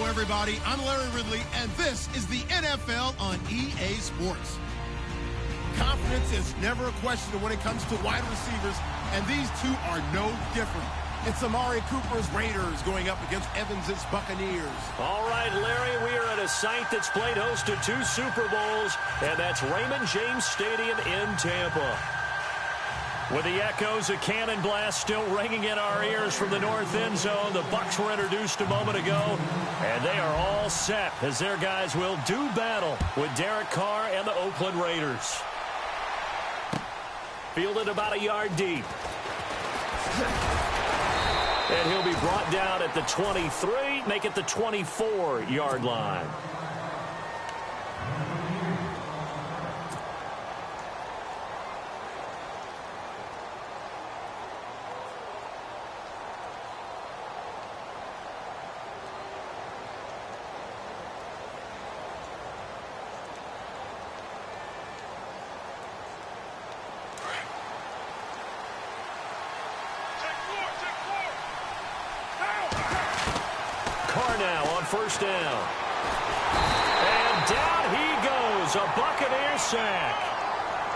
everybody. I'm Larry Ridley, and this is the NFL on EA Sports. Confidence is never a question when it comes to wide receivers, and these two are no different. It's Amari Cooper's Raiders going up against Evans's Buccaneers. All right, Larry, we are at a site that's played host to 2 Super Bowls, and that's Raymond James Stadium in Tampa. With the echoes of cannon blast still ringing in our ears from the north end zone, the Bucs were introduced a moment ago, and they are all set as their guys will do battle with Derek Carr and the Oakland Raiders. Fielded about a yard deep. And he'll be brought down at the 23, make it the 24-yard line. First down. And down he goes. A Buccaneer sack.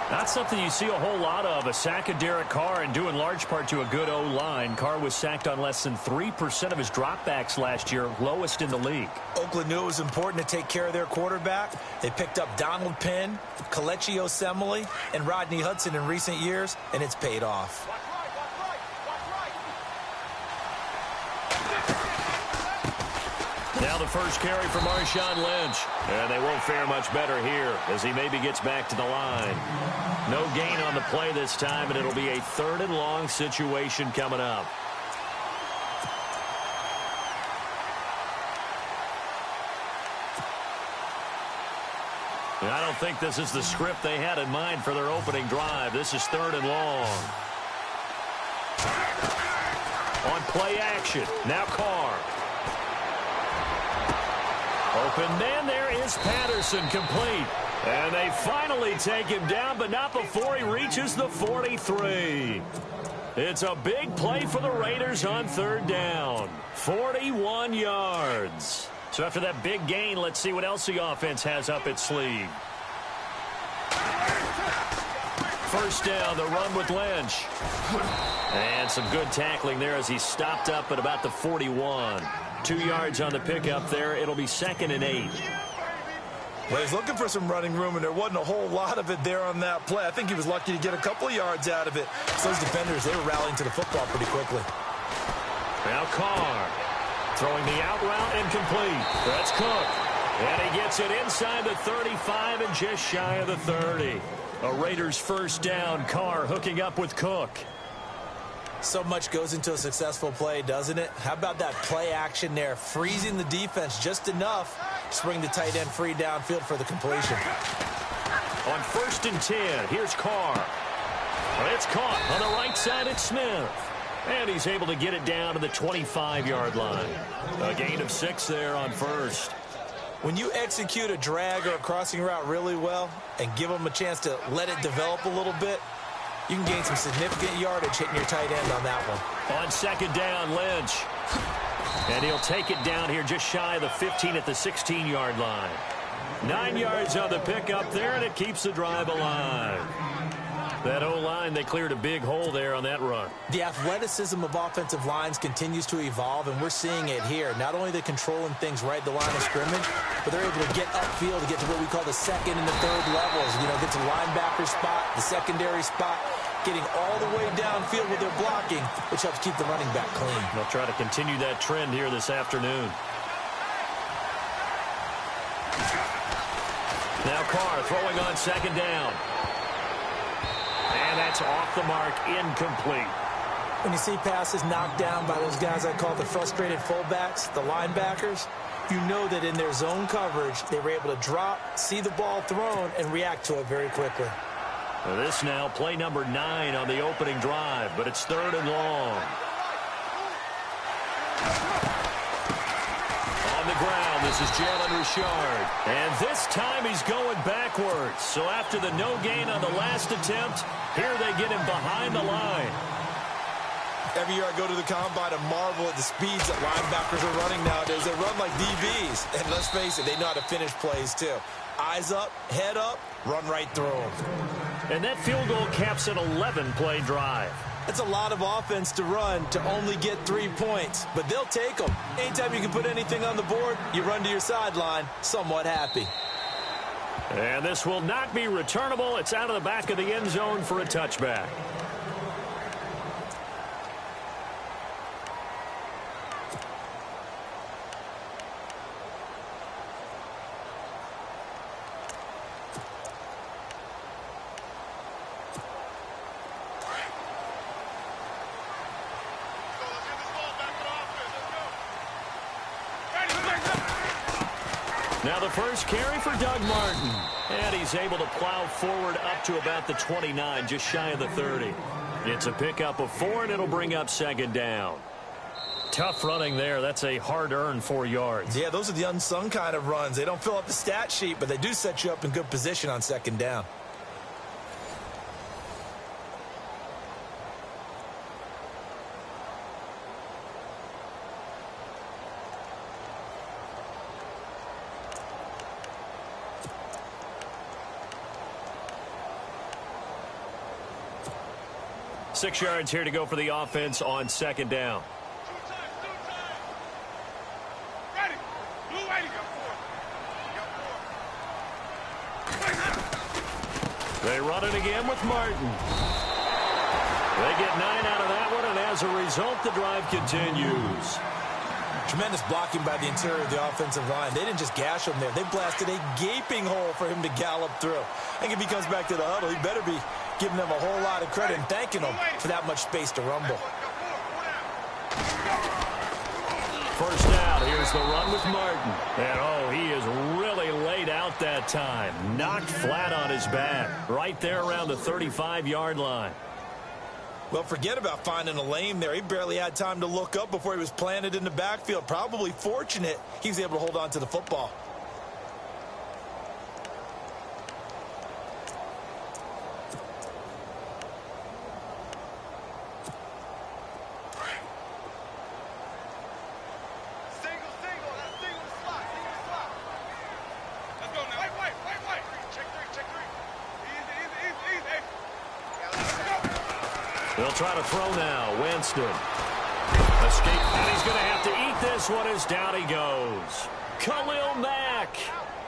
Not something you see a whole lot of. A sack of Derek Carr, and due in large part to a good O-line. Carr was sacked on less than 3% of his dropbacks last year, lowest in the league. Oakland knew it was important to take care of their quarterback. They picked up Donald Penn, Kelechi Osemele, and Rodney Hudson in recent years, and it's paid off. Now the first carry for Marshawn Lynch. And they won't fare much better here as he maybe gets back to the line. No gain on the play this time, and it'll be a 3rd and long situation coming up. And I don't think this is the script they had in mind for their opening drive. This is 3rd and long. On play action. Now Carr. Open man, there is Patterson, complete. And they finally take him down, but not before he reaches the 43. It's a big play for the Raiders on 3rd down. 41 yards. So after that big gain, let's see what else the offense has up its sleeve. First down, the run with Lynch. And some good tackling there as he stopped up at about the 41. 2 yards on the pickup there. It'll be 2nd and 8. Well, he's looking for some running room, and there wasn't a whole lot of it there on that play. I think he was lucky to get a couple of yards out of it. So those defenders, they were rallying to the football pretty quickly. Now Carr throwing the out route incomplete. That's Cook. And he gets it inside the 35 and just shy of the 30. A Raiders first down. Carr hooking up with Cook. So much goes into a successful play, doesn't it? How about that play action there, freezing the defense just enough to bring the tight end free downfield for the completion. On 1st and 10, here's Carr. It's caught on the right side at Smith. And he's able to get it down to the 25-yard line. A gain of 6 there on 1st. When you execute a drag or a crossing route really well and give them a chance to let it develop a little bit, you can gain some significant yardage hitting your tight end on that one. On 2nd down, Lynch. And he'll take it down here just shy of the 15 at the 16-yard line. 9 yards on the pickup there, and it keeps the drive alive. That O-line, they cleared a big hole there on that run. The athleticism of offensive lines continues to evolve, and we're seeing it here. Not only are they controlling things right at the line of scrimmage, but they're able to get upfield to get to what we call the 2nd and the 3rd levels. You know, get to linebacker spot, the secondary spot, getting all the way downfield with their blocking, which helps keep the running back clean. They'll try to continue that trend here this afternoon. Now Carr throwing on 2nd down. And that's off the mark, incomplete. When you see passes knocked down by those guys I call the frustrated fullbacks, the linebackers, you know that in their zone coverage, they were able to drop, see the ball thrown, and react to it very quickly. Well, this now play number 9 on the opening drive, but it's 3rd and long. On the ground, this is Jalen Richard. And this time he's going backwards. So after the no gain on the last attempt, here they get him behind the line. Every year I go to the combine and marvel at the speeds that linebackers are running nowadays. They run like DBs. And let's face it, they know how to finish plays too. Eyes up, head up, run right through them. And that field goal caps an 11-play drive. That's a lot of offense to run to only get 3 points. But they'll take them. Anytime you can put anything on the board, you run to your sideline somewhat happy. And this will not be returnable. It's out of the back of the end zone for a touchback. Now the first carry for Doug Martin. And he's able to plow forward up to about the 29, just shy of the 30. It's a pickup of 4, and it'll bring up second down. Tough running there. That's a hard-earned 4 yards. Yeah, those are the unsung kind of runs. They don't fill up the stat sheet, but they do set you up in good position on second down. Six yards here to go for the offense on second down. They run it again with Martin. They get 9 out of that one, and as a result, the drive continues. Tremendous blocking by the interior of the offensive line. They didn't just gash him there. They blasted a gaping hole for him to gallop through. I think if he comes back to the huddle, he better be giving them a whole lot of credit and thanking them for that much space to rumble. First down, here's the run with Martin. And, oh, he is really laid out that time. Knocked flat on his back. Right there around the 35-yard line. Well, forget about finding a lane there. He barely had time to look up before he was planted in the backfield. Probably fortunate he was able to hold on to the football. They'll try to throw now. Winston. Escape. And he's going to have to eat this one as down he goes. Khalil Mack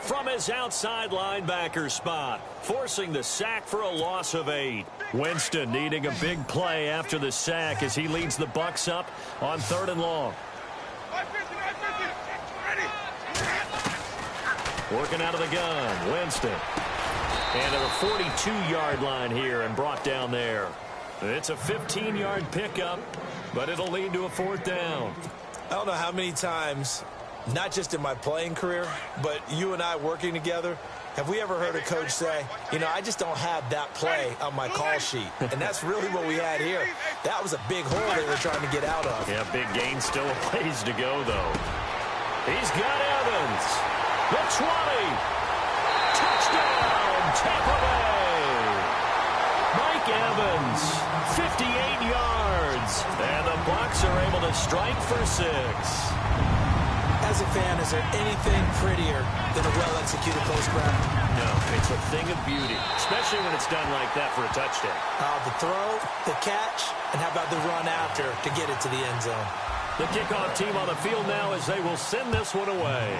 from his outside linebacker spot, forcing the sack for a loss of 8. Winston needing a big play after the sack as he leads the Bucs up on 3rd and long. Working out of the gun. Winston. And to the 42-yard line here and brought down there. It's a 15-yard pickup, but it'll lead to a 4th down. I don't know how many times, not just in my playing career, but you and I working together, have we ever heard a coach say, you know, I just don't have that play on my call sheet. And that's really what we had here. That was a big hole they were trying to get out of. Yeah, big gain, still a ways to go, though. He's got Evans. The 20. Touchdown, Tampa Bay. Mike Evans, 58 yards. And the Bucs are able to strike for 6. As a fan, is there anything prettier than a well-executed post route? No, it's a thing of beauty, especially when it's done like that for a touchdown. The throw, the catch, and how about the run after to get it to the end zone? The kickoff team on the field now as they will send this one away.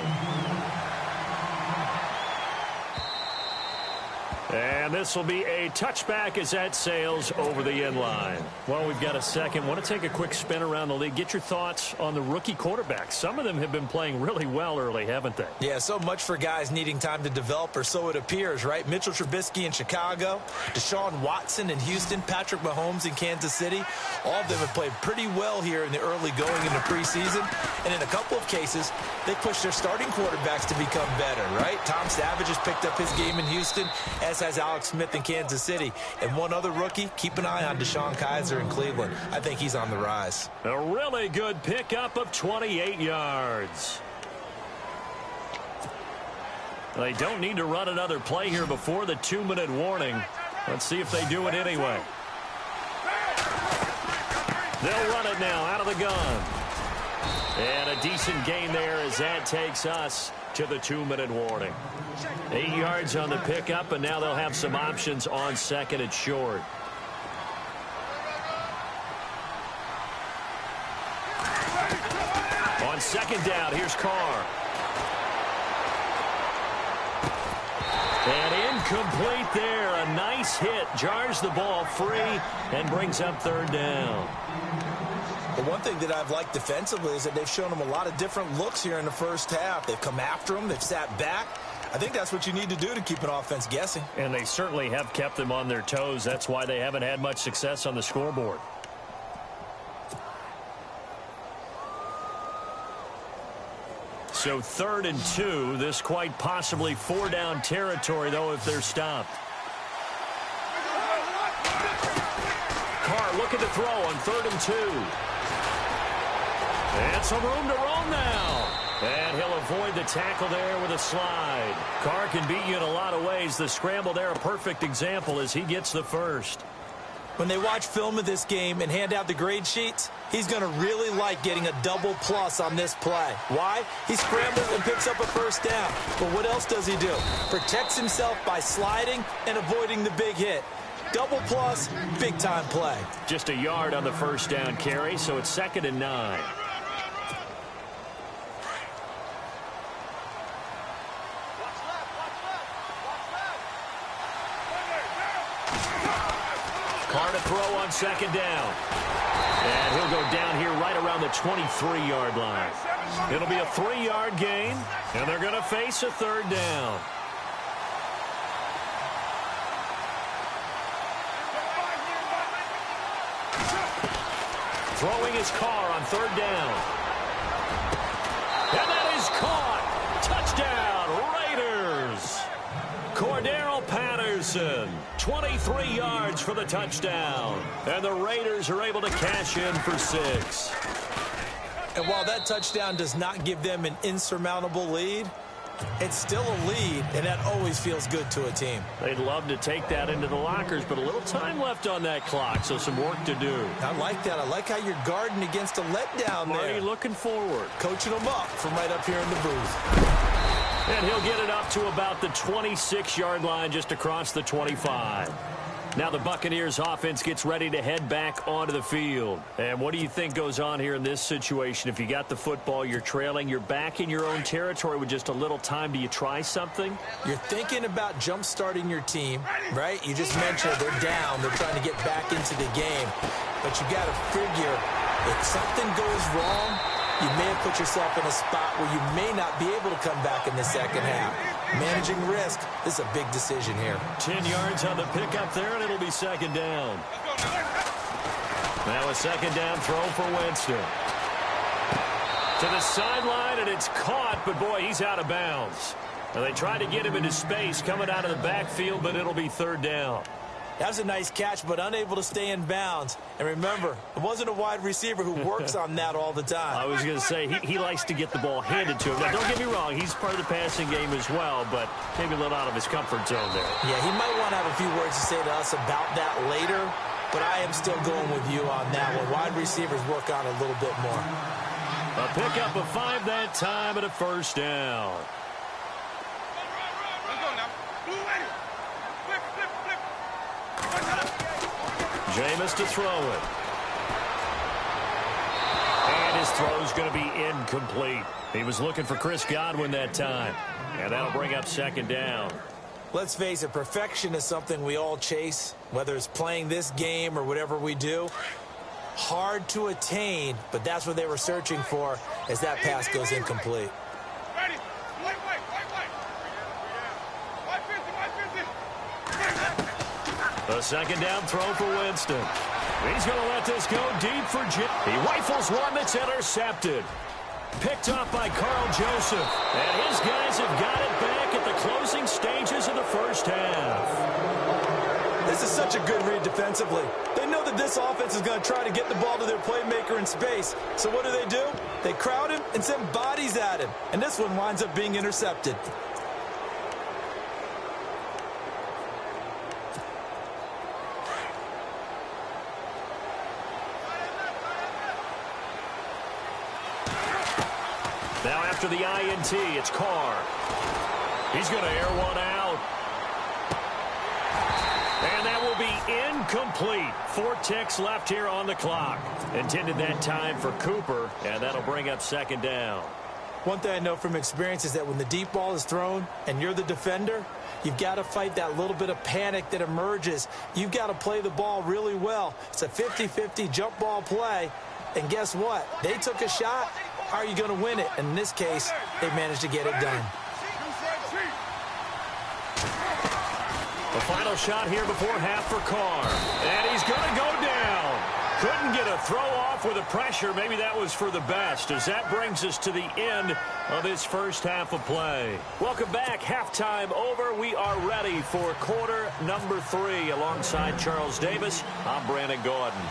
And this will be a touchback as that sails over the end line. Well, we've got a second. Want to take a quick spin around the league. Get your thoughts on the rookie quarterbacks. Some of them have been playing really well early, haven't they? Yeah, so much for guys needing time to develop, or so it appears, right? Mitchell Trubisky in Chicago, Deshaun Watson in Houston, Patrick Mahomes in Kansas City. All of them have played pretty well here in the early going in the preseason. And in a couple of cases, they pushed their starting quarterbacks to become better, right? Tom Savage has picked up his game in Houston, as has Alex Smith in Kansas City. And one other rookie, keep an eye on Deshaun Kaiser in Cleveland. I think he's on the rise. A really good pickup of 28 yards. They don't need to run another play here before the 2-minute warning. Let's see if they do it anyway. They'll run it now out of the gun. And a decent gain there as that takes us to the 2-minute warning. 8 yards on the pickup, and now they'll have some options on second and short. On second down, here's Carr. And incomplete there. A nice hit. Jars the ball free and brings up third down. Well, one thing that I've liked defensively is that they've shown them a lot of different looks here in the first half. They've come after them. They've sat back. I think that's what you need to do to keep an offense guessing. And they certainly have kept them on their toes. That's why they haven't had much success on the scoreboard. So 3rd and 2. This quite possibly 4-down territory, though, if they're stopped. Carr looking to throw on 3rd and 2. And some room to roam now. And he'll avoid the tackle there with a slide. Carr can beat you in a lot of ways. The scramble there, a perfect example as he gets the first. When they watch film of this game and hand out the grade sheets, he's going to really like getting a double plus on this play. Why? He scrambles and picks up a first down. But what else does he do? Protects himself by sliding and avoiding the big hit. Double plus, big-time play. Just a yard on the first down carry, so it's 2nd and 9. Carr to throw on 2nd down. And he'll go down here right around the 23-yard line. It'll be a 3-yard gain, and they're going to face a 3rd down. Throwing his Carr on 3rd down. And that is caught. Touchdown, Raiders. Cordero Patterson, 23 yards for the touchdown. And the Raiders are able to cash in for 6. And while that touchdown does not give them an insurmountable lead, it's still a lead, and that always feels good to a team. They'd love to take that into the lockers, but a little time left on that clock, so some work to do. I like that. I like how you're guarding against a letdown there. Marty looking forward. Coaching them up from right up here in the booth. And he'll get it up to about the 26-yard line, just across the 25. Now the Buccaneers offense gets ready to head back onto the field. And what do you think goes on here in this situation? If you got the football, you're trailing, you're back in your own territory with just a little time. Do you try something? You're thinking about jump-starting your team, right? You just mentioned they're down. They're trying to get back into the game. But you got to figure if something goes wrong, you may have put yourself in a spot where you may not be able to come back in the second half. Managing risk is a big decision here. 10 yards on the pickup there, and it'll be 2nd down. Now a 2nd down throw for Winston. To the sideline, and it's caught, but boy, he's out of bounds. Now they tried to get him into space coming out of the backfield, but it'll be 3rd down. That was a nice catch, but unable to stay in bounds. And remember, it wasn't a wide receiver who works on that all the time. I was going to say, he likes to get the ball handed to him. Now, don't get me wrong, he's part of the passing game as well, but maybe a little out of his comfort zone there. Yeah, he might want to have a few words to say to us about that later, but I am still going with you on that one. Wide receivers work on it a little bit more. A pickup of 5 that time and a 1st down. Jameis to throw it. And his throw's going to be incomplete. He was looking for Chris Godwin that time. And that'll bring up 2nd down. Let's face it, perfection is something we all chase, whether it's playing this game or whatever we do. Hard to attain, but that's what they were searching for as that pass goes incomplete. A 2nd down throw for Winston. He's going to let this go deep for Jim. He rifles one that's intercepted. Picked off by Carl Joseph. And his guys have got it back at the closing stages of the first half. This is such a good read defensively. They know that this offense is going to try to get the ball to their playmaker in space. So what do? They crowd him and send bodies at him. And this one winds up being intercepted. Now after the INT, it's Carr. He's going to air one out. And that will be incomplete. 4 ticks left here on the clock. Intended that time for Cooper, and that'll bring up second down. One thing I know from experience is that when the deep ball is thrown and you're the defender, you've got to fight that little bit of panic that emerges. You've got to play the ball really well. It's a 50-50 jump ball play. And guess what? They took a shot. How are you going to win it? And in this case, they managed to get it done. The final shot here before half for Carr. And he's going to go down. Couldn't get a throw off with the pressure. Maybe that was for the best, as that brings us to the end of this first half of play. Welcome back. Halftime over. We are ready for quarter number 3. Alongside Charles Davis, I'm Brandon Gordon.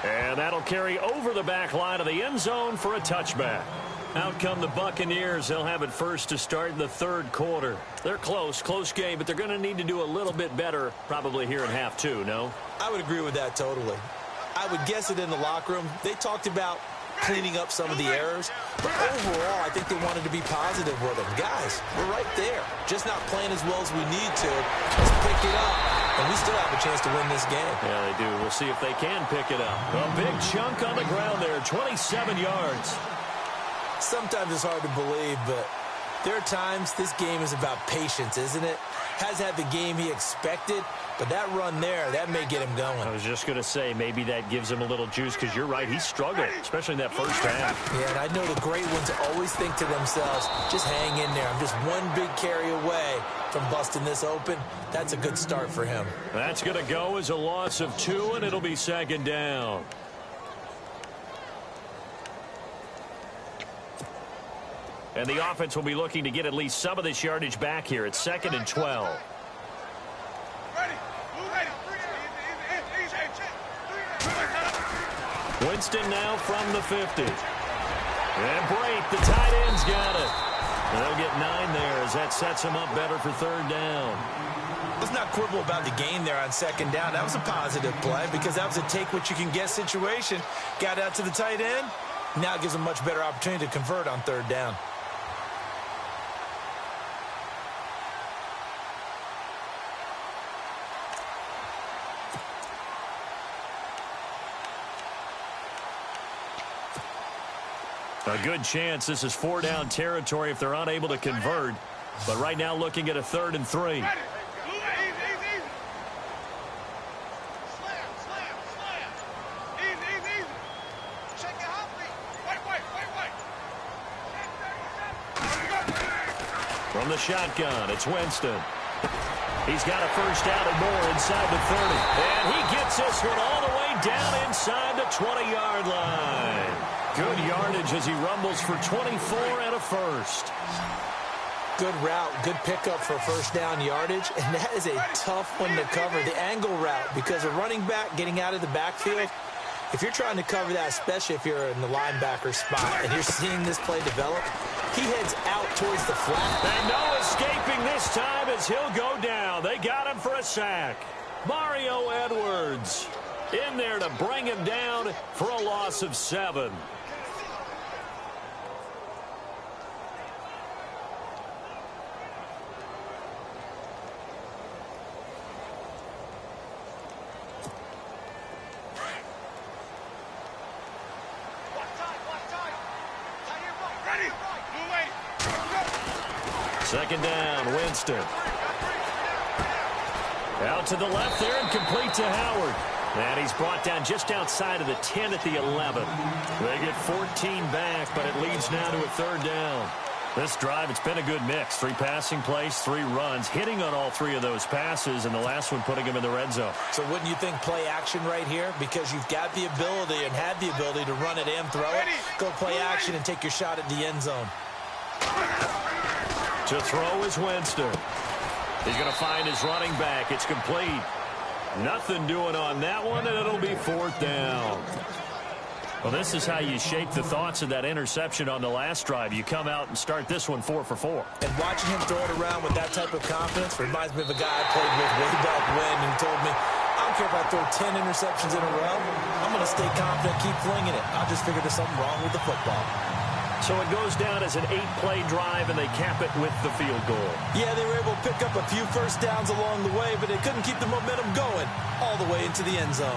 And that'll carry over the back line of the end zone for a touchback. Out come the Buccaneers. They'll have it first to start in the third quarter. They're close game, but they're going to need to do a little bit better probably here in half 2, no? I would agree with that totally. I would guess it in the locker room. They talked about cleaning up some of the errors, but overall, I think they wanted to be positive with them. Guys, we're right there. Just not playing as well as we need to. Let's pick it up, and we still have a chance to win this game. Yeah, they do. We'll see if they can pick it up. A big chunk on the ground there, 27 yards. Sometimes it's hard to believe, but there are times this game is about patience, isn't it? Hasn't had the game he expected, but that run there, that may get him going. I was just going to say, maybe that gives him a little juice, because you're right, he struggled, especially in that first half. Yeah, and I know the great ones always think to themselves, just hang in there. I'm just one big carry away from busting this open. That's a good start for him. That's going to go as a loss of 2, and it'll be second down. And the offense will be looking to get at least some of this yardage back here. It's 2nd and 12. Winston now from the 50. And Brate, the tight end's got it. And they'll get 9 there as that sets him up better for third down. Let's not quibble about the gain there on second down. That was a positive play because that was a take-what-you-can-get situation. Got out to the tight end. Now it gives him a much better opportunity to convert on third down. A good chance this is 4-down territory if they're unable to convert. But right now looking at a 3rd and 3. From the shotgun, it's Winston. He's got a first down and more inside the 30. And he gets this one all the way down inside the 20-yard line. Good yardage as he rumbles for 24 and a first. Good route, good pickup for first down yardage, and that is a tough one to cover, the angle route, because a running back getting out of the backfield, if you're trying to cover that, especially if you're in the linebacker spot and you're seeing this play develop, he heads out towards the flat. And no escaping this time as he'll go down. They got him for a sack. Mario Edwards in there to bring him down for a loss of 7. Second down, Winston. Out to the left there and complete to Howard. And he's brought down just outside of the 10 at the 11. They get 14 back, but it leads now to a 3rd down. This drive, it's been a good mix. 3 passing plays, 3 runs, hitting on all 3 of those passes, and the last one putting him in the red zone. So wouldn't you think play action right here? Because you've got the ability and had the ability to run it and throw it. Go play action and take your shot at the end zone. To throw is Winston. He's going to find his running back. It's complete. Nothing doing on that one, and it'll be 4th down. Well, this is how you shape the thoughts of that interception on the last drive. You come out and start this one 4 for 4. And watching him throw it around with that type of confidence reminds me of a guy I played with way back when, and he told me, I don't care if I throw 10 interceptions in a row. I'm going to must stay confident, keep flinging it. I just figured there's something wrong with the football. So it goes down as an 8-play drive, and they cap it with the field goal. Yeah, they were able to pick up a few first downs along the way, but they couldn't keep the momentum going all the way into the end zone.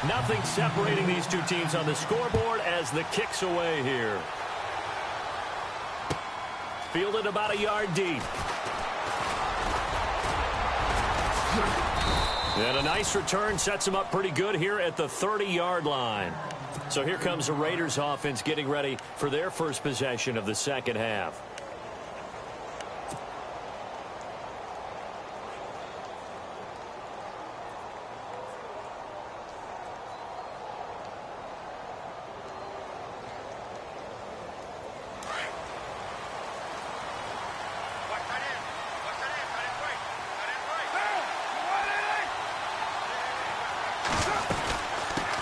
Nothing separating these two teams on the scoreboard as the kick's away here. Fielded about a yard deep. And a nice return sets them up pretty good here at the 30-yard line. So here comes the Raiders offense getting ready for their first possession of the second half.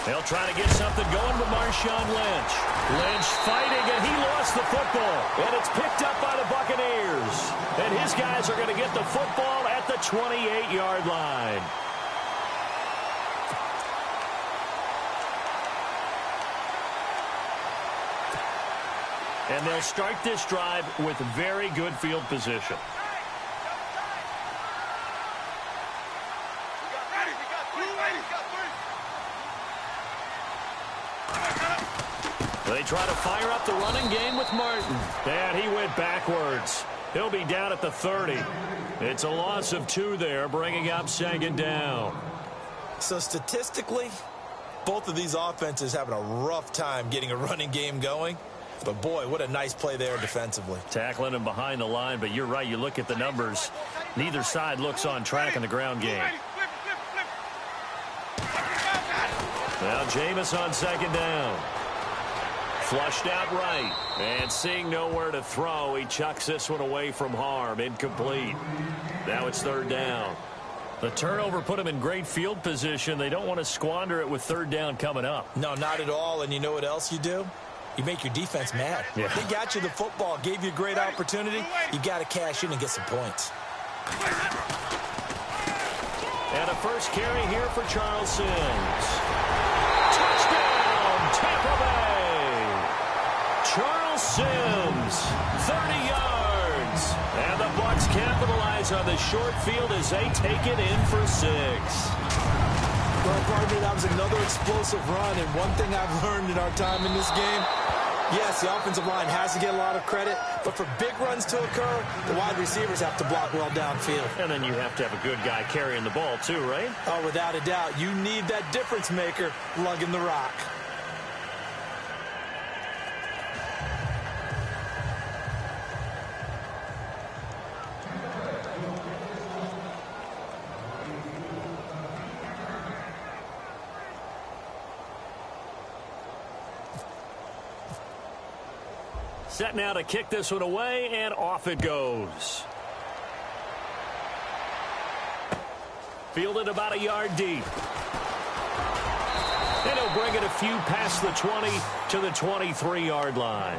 They'll try to get something going with Marshawn Lynch. Lynch fighting, and he lost the football. And it's picked up by the Buccaneers. And his guys are going to get the football at the 28-yard line. And they'll start this drive with very good field position. They try to fire up the running game with Martin. And he went backwards. He'll be down at the 30. It's a loss of 2 there, bringing up second down. So statistically, both of these offenses having a rough time getting a running game going. But, boy, what a nice play there defensively. Tackling him behind the line, but you're right. You look at the numbers. Neither side looks on track in the ground game. Now Jameis on second down. Flushed out right. And seeing nowhere to throw, he chucks this one away from harm. Incomplete. Now it's third down. The turnover put him in great field position. They don't want to squander it with third down coming up. No, not at all. And you know what else you do? You make your defense mad. Yeah. They got you the football, gave you a great opportunity. You got to cash in and get some points. And a first carry here for Charles Sims. Touchdown, Tampa Bay! Charles Sims, 30 yards. And the Bucs capitalize on the short field as they take it in for 6. Well, partner, that was another explosive run, and one thing I've learned in our time in this game, yes, the offensive line has to get a lot of credit, but for big runs to occur, the wide receivers have to block well downfield. And then you have to have a good guy carrying the ball too, right? Oh, without a doubt. You need that difference maker lugging the rock. Set now to kick this one away, and off it goes. Fielded about a yard deep. And he'll bring it a few past the 20 to the 23-yard line.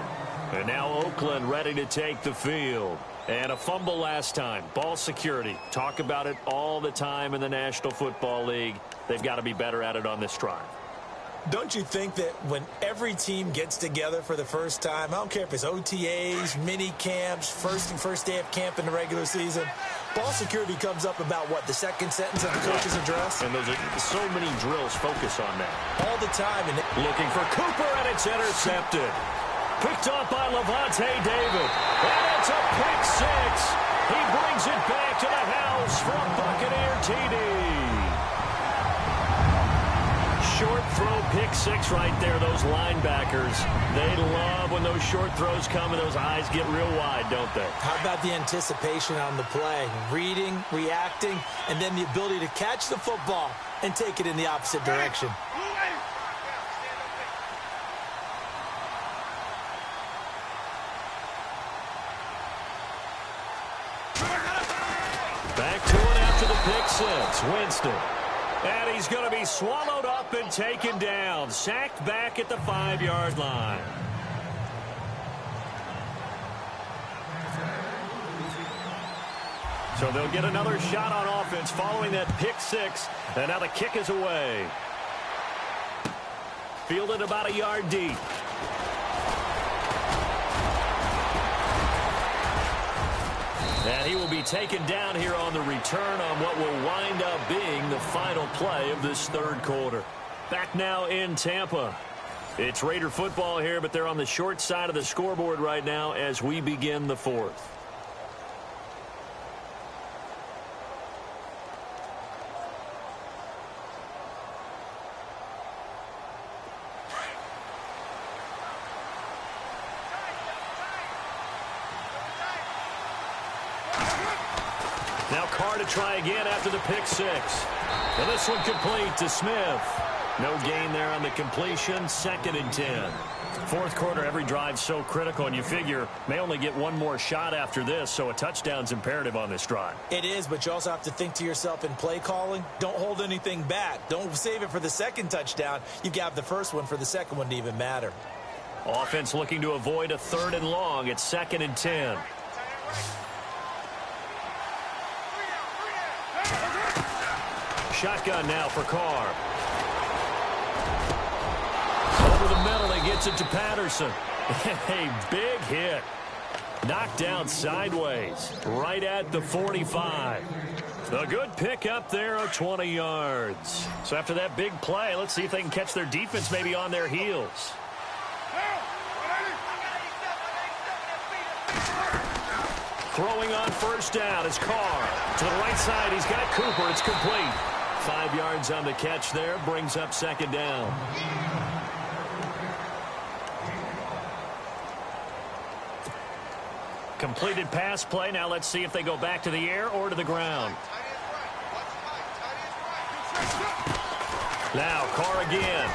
And now Oakland ready to take the field. And a fumble last time. Ball security. Talk about it all the time in the National Football League. They've got to be better at it on this drive. Don't you think that when every team gets together for the first time, I don't care if it's OTAs, mini camps, first day of camp in the regular season, ball security comes up about, what, the second sentence of the coach's address? And those are so many drills focus on that. All the time. And looking for Cooper, and it's intercepted. Picked off by Levante David. And it's a pick 6. He brings it back to the house for a Buccaneer TD. Short throw, pick 6 right there. Those linebackers, they love when those short throws come and those eyes get real wide, don't they? How about the anticipation on the play? Reading, reacting, and then the ability to catch the football and take it in the opposite direction. Back to it after the pick 6. Winston. And he's going to be swallowed up and taken down. Sacked back at the 5-yard line. So they'll get another shot on offense following that pick six. And now the kick is away. Fielded about a yard deep. And he will be taken down here on the return on what will wind up being the final play of this third quarter. Back now in Tampa. It's Raider football here, but they're on the short side of the scoreboard right now as we begin the fourth. Now Carr to try again after the pick six. And this one complete to Smith. No gain there on the completion. 2nd and 10. Fourth quarter, every drive so critical, and you figure may only get one more shot after this, so a touchdown's imperative on this drive. It is, but you also have to think to yourself in play calling, don't hold anything back. Don't save it for the second touchdown. You got the first one for the second one to even matter. Offense looking to avoid a 3rd and long. It's 2nd and 10. Shotgun now for Carr. Over the middle, he gets it to Patterson. A big hit. Knocked down sideways, right at the 45. A good pick up there of 20 yards. So after that big play, let's see if they can catch their defense maybe on their heels. Throwing on first down is Carr. To the right side, he's got Cooper. It's complete. 5 yards on the catch there, brings up 2nd down. Completed pass play. Now let's see if they go back to the air or to the ground. Now Carr again.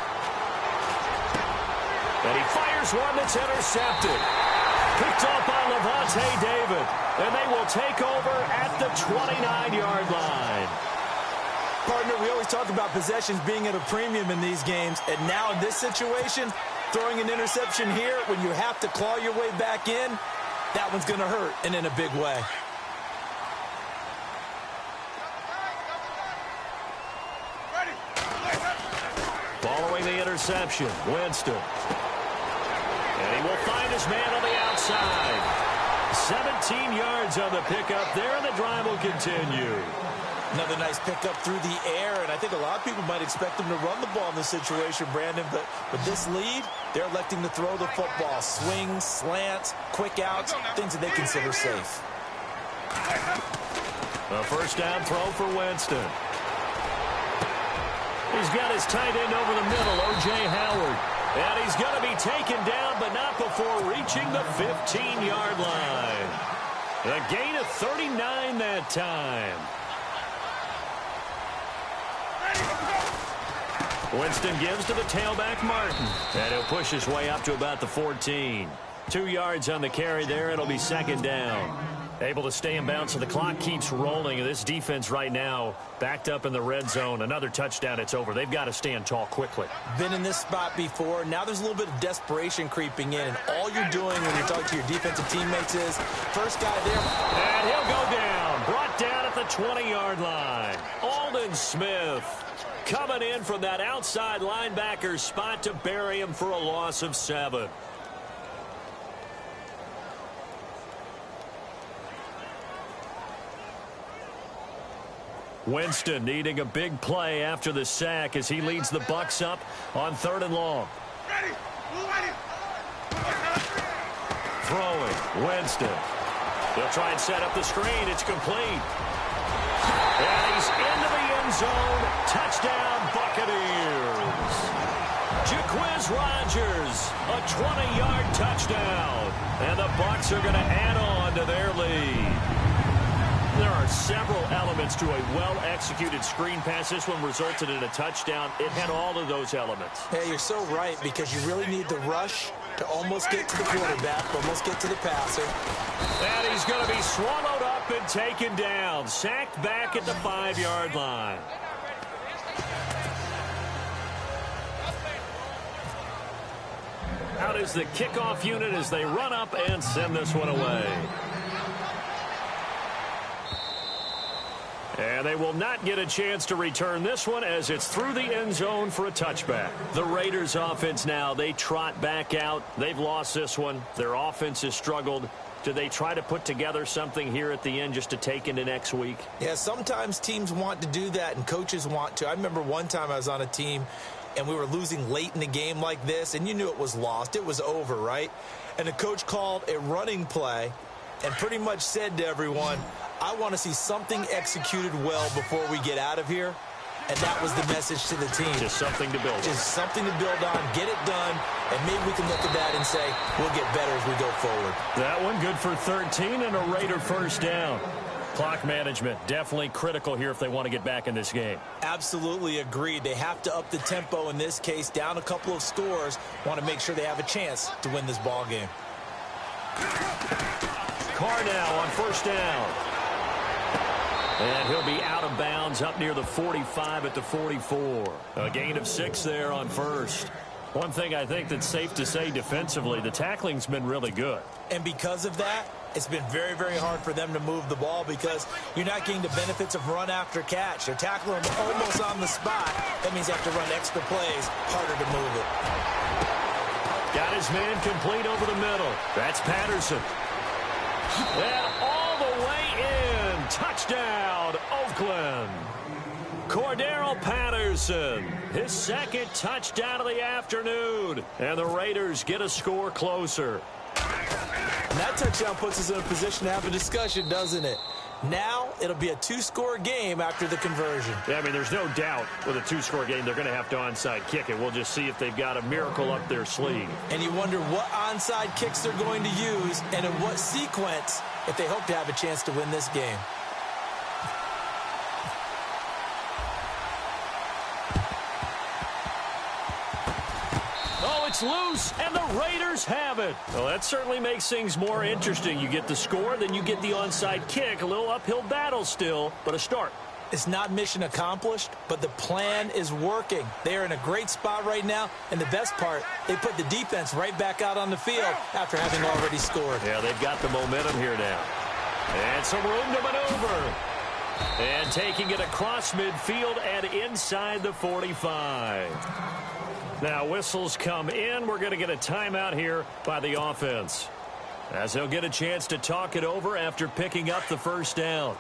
And he fires one that's intercepted. Picked up by Levante David. And they will take over at the 29-yard line. Partner, we always talk about possessions being at a premium in these games. And now in this situation, throwing an interception here when you have to claw your way back in, that one's going to hurt, and in a big way. Following the interception, Winston. And he will find his man on the outside. 17 yards on the pickup there, and the drive will continue. Another nice pickup through the air, and I think a lot of people might expect them to run the ball in this situation, Brandon, but with this lead, they're electing to throw the football. Swings, slants, quick outs, things that they consider safe. A first down throw for Winston. He's got his tight end over the middle, O.J. Howard. And he's going to be taken down, but not before reaching the 15-yard line. A gain of 39 that time. Winston gives to the tailback, Martin. And he'll push his way up to about the 14. 2 yards on the carry there. It'll be 2nd down. Able to stay in bounds, so the clock keeps rolling. This defense right now backed up in the red zone. Another touchdown, it's over. They've got to stand tall quickly. Been in this spot before. Now there's a little bit of desperation creeping in. And all you're doing when you're talking to your defensive teammates is first guy there. And he'll go down. Brought down at the 20-yard line. Aldon Smith coming in from that outside linebacker spot to bury him for a loss of 7. Winston needing a big play after the sack as he leads the Bucs up on 3rd and long. Throwing, Winston. They'll try and set up the screen. It's complete. And he's into the end zone. Touchdown, Buccaneers. Jaquiz Rodgers, a 20-yard touchdown. And the Bucs are going to add on to their lead. There are several elements to a well-executed screen pass. This one resulted in a touchdown. It had all of those elements. Hey, you're so right, because you really need the rush to almost get to the quarterback, almost get to the passer. And he's going to be swallowed up and taken down. Sacked back at the 5-yard line. Out is the kickoff unit as they run up and send this one away. And they will not get a chance to return this one as it's through the end zone for a touchback. The Raiders offense now, they trot back out. They've lost this one. Their offense has struggled. Do they try to put together something here at the end just to take into next week? Yeah, sometimes teams want to do that and coaches want to. I remember one time I was on a team and we were losing late in the game like this, and you knew it was lost. It was over, right? And the coach called a running play and pretty much said to everyone, I want to see something executed well before we get out of here. And that was the message to the team. Just something to build on. Just something to build on, get it done, and maybe we can look at that and say, we'll get better as we go forward. That one good for 13 and a Raider first down. Clock management, definitely critical here if they want to get back in this game. Absolutely agreed. They have to up the tempo in this case, down a couple of scores, want to make sure they have a chance to win this ball game. Carr now on first down. And he'll be out of bounds up near the 45 at the 44. A gain of 6 there on first. One thing I think that's safe to say defensively, the tackling's been really good. And because of that, it's been very, very hard for them to move the ball because you're not getting the benefits of run after catch. They're tackling them almost on the spot. That means they have to run extra plays, harder to move it. Got his man complete over the middle. That's Patterson. And all the way in. Touchdown, Oakland. Cordero Patterson, his second touchdown of the afternoon. And the Raiders get a score closer. And that touchdown puts us in a position to have a discussion, doesn't it? Now it'll be a 2-score game after the conversion. Yeah, I mean, there's no doubt with a 2-score game they're going to have to onside kick it. We'll just see if they've got a miracle up their sleeve. And you wonder what onside kicks they're going to use and in what sequence if they hope to have a chance to win this game. It's loose, and the Raiders have it. Well, that certainly makes things more interesting. You get the score, then you get the onside kick. A little uphill battle still, but a start. It's not mission accomplished, but the plan is working. They are in a great spot right now, and the best part, they put the defense right back out on the field after having already scored. Yeah, they've got the momentum here now. And some room to maneuver. And taking it across midfield and inside the 45. Now, whistles come in. We're going to get a timeout here by the offense, as they'll get a chance to talk it over after picking up the first down.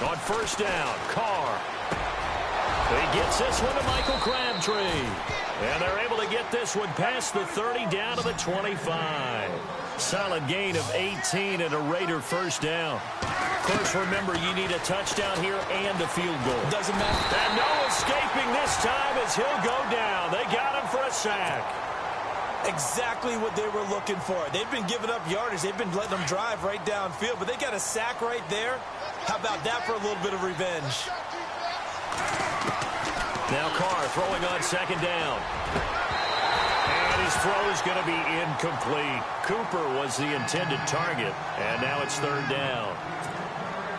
On first down, Carr. He gets this one to Michael Crabtree. And they're able to get this one past the 30 down to the 25. Solid gain of 18 and a Raider first down. Of course, remember, you need a touchdown here and a field goal. Doesn't matter. And no escaping this time as he'll go down. They got him for a sack. Exactly what they were looking for. They've been giving up yardage. They've been letting them drive right downfield, but they got a sack right there. How about that for a little bit of revenge? Now Carr throwing on second down. And his throw is going to be incomplete. Cooper was the intended target, and now it's third down.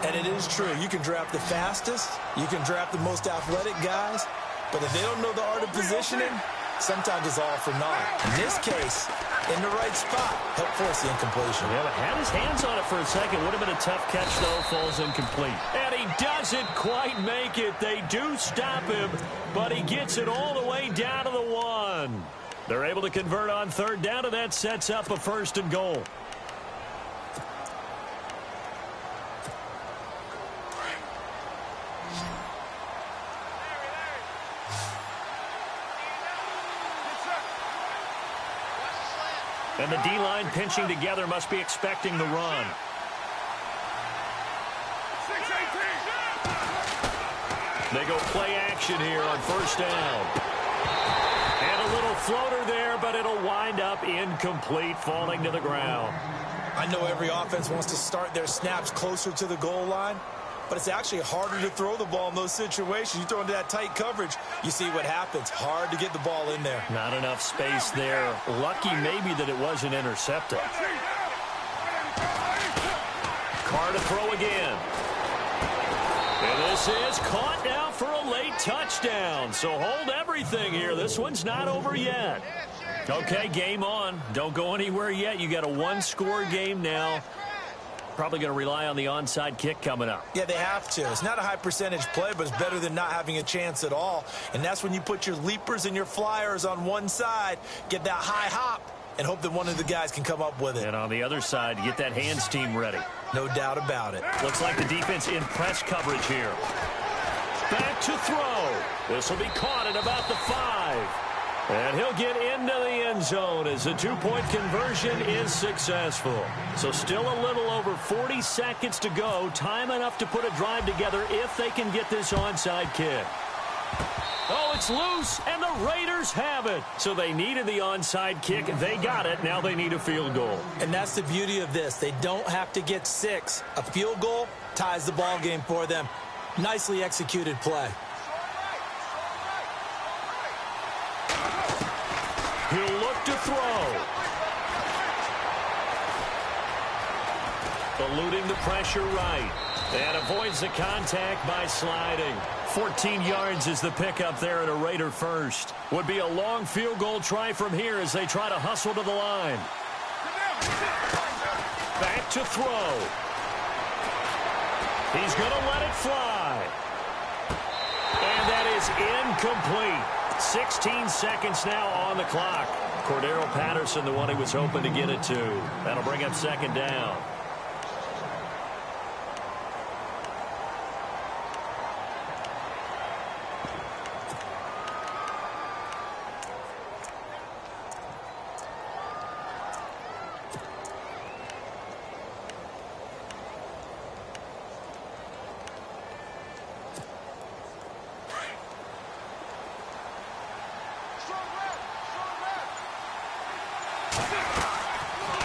And it is true. You can draft the fastest. You can draft the most athletic guys. But if they don't know the art of positioning, sometimes it's all for naught. In this case, in the right spot, helped force the incompletion. Yeah, but had his hands on it for a second. Would have been a tough catch, though. Falls incomplete. And he doesn't quite make it. They do stop him, but he gets it all the way down to the 1. They're able to convert on third down, and that sets up a first and goal. And the D-line pinching together must be expecting the run. They go play action here on first down. And a little floater there, but it'll wind up incomplete, falling to the ground. I know every offense wants to start their snaps closer to the goal line, but it's actually harder to throw the ball in those situations. You throw into that tight coverage, you see what happens. Hard to get the ball in there. Not enough space there. Lucky maybe that it wasn't intercepted. Carr to throw again. And this is caught now for a late touchdown. So hold everything here. This one's not over yet. Okay, game on. Don't go anywhere yet. You got a one-score game now. Probably going to rely on the onside kick coming up. Yeah, they have to. It's not a high-percentage play, but it's better than not having a chance at all. And that's when you put your leapers and your flyers on one side, get that high hop, and hope that one of the guys can come up with it. And on the other side, get that hands team ready. No doubt about it. Looks like the defense in press coverage here. Back to throw. This will be caught at about the 5. And he'll get into the end zone as the two-point conversion is successful. So still a little over 40 seconds to go. Time enough to put a drive together if they can get this onside kick. Oh, it's loose, and the Raiders have it. So they needed the onside kick. They got it. Now they need a field goal. And that's the beauty of this. They don't have to get 6. A field goal ties the ball game for them. Nicely executed play. He'll look to throw. Eluding the pressure right. And avoids the contact by sliding. 14 yards is the pickup there at a Raider first. Would be a long field goal try from here as they try to hustle to the line. Back to throw. He's going to let it fly. And that is incomplete. 16 seconds now on the clock. Cordero Patterson, the one he was hoping to get it to. That'll bring up second down.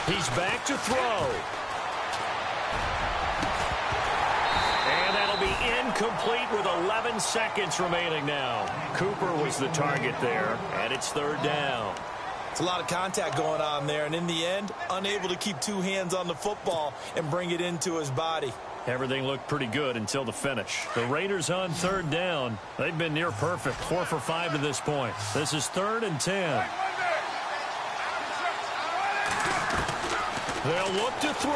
He's back to throw. And that'll be incomplete with 11 seconds remaining now. Cooper was the target there, and it's third down. It's a lot of contact going on there, and in the end, unable to keep 2 hands on the football and bring it into his body. Everything looked pretty good until the finish. The Raiders on third down. They've been near perfect, 4 for 5 to this point. This is 3rd and 10. They'll look to throw.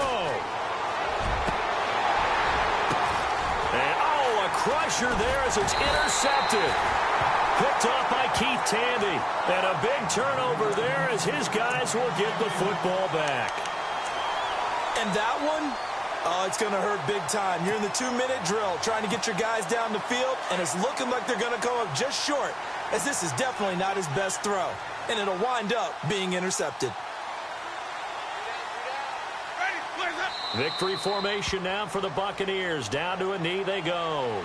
And, oh, a crusher there as it's intercepted. Picked off by Keith Tandy. And a big turnover there as his guys will get the football back. And that one, oh, it's going to hurt big time. You're in the 2-minute drill trying to get your guys down the field, and it's looking like they're going to come up just short, as this is definitely not his best throw. And it'll wind up being intercepted. Victory formation now for the Buccaneers. Down to a knee they go.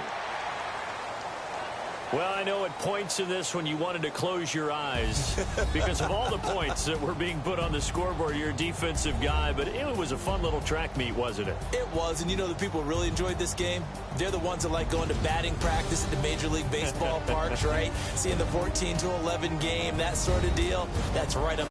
Well, I know at points in this when you wanted to close your eyes because of all the points that were being put on the scoreboard. You're a defensive guy, but it was a fun little track meet, wasn't it? It was, and you know the people who really enjoyed this game? They're the ones that like going to batting practice at the Major League Baseball parks, right? Seeing the 14-11 game, that sort of deal. That's right up.